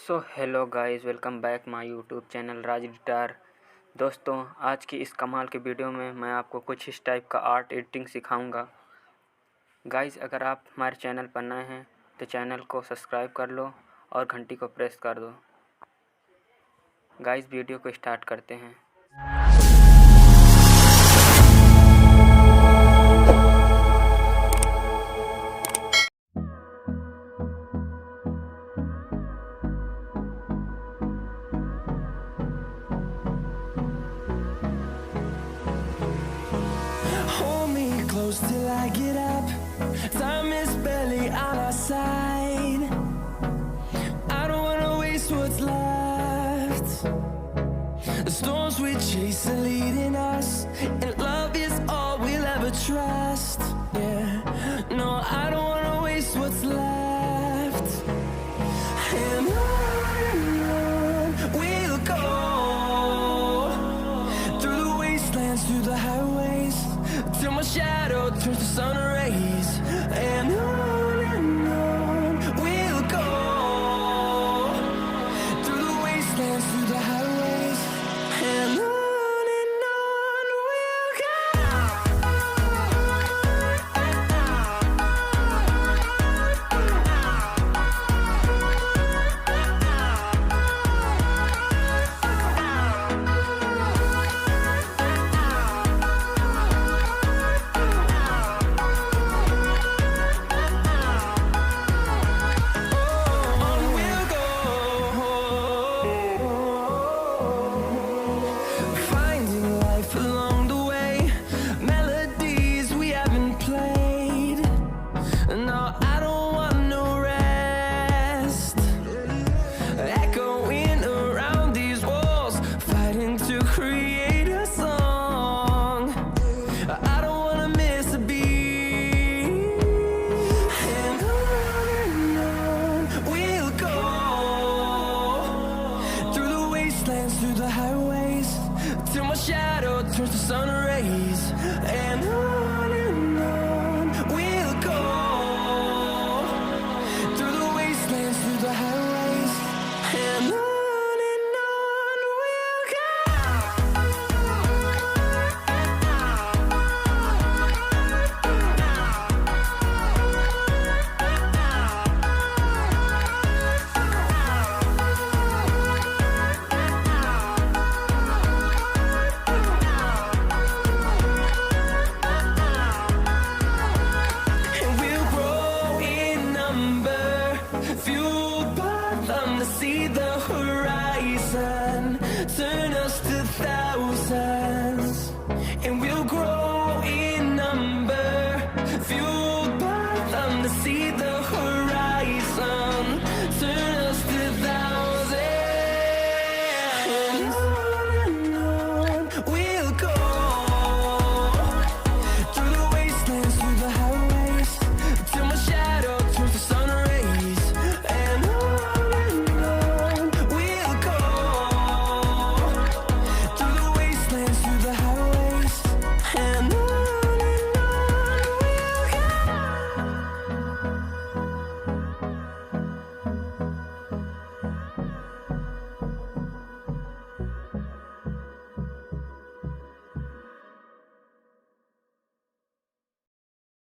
So hello guys, welcome back my YouTube channel Raj guitar. दोस्तों, आज की इस कमाल के वीडियो में मैं आपको कुछ इस टाइप का आर्ट एडिटिंग सिखाऊंगा। गाइस, अगर आप हमारे चैनल पर नए हैं तो चैनल को सब्सक्राइब कर लो और घंटी को प्रेस कर दो। गाइस, वीडियो को स्टार्ट करते हैं। Close till I get up. Time is barely on our side. I don't wanna waste what's left. The storms we chase are leading us, and love is all we'll ever trust. Yeah, no, I don't wanna waste what's left. And on we'll go, through the wastelands, through the highways, till my shadow turns to sun rays. And on we'll go, through the wastelands, through the highways. And on we'll go. Through the highways, till my shadow turns to sun rays. And on we'll go, through the wastelands, through the highways. And on we'll go. Fueled by them to see the horizon, turn us to thousands.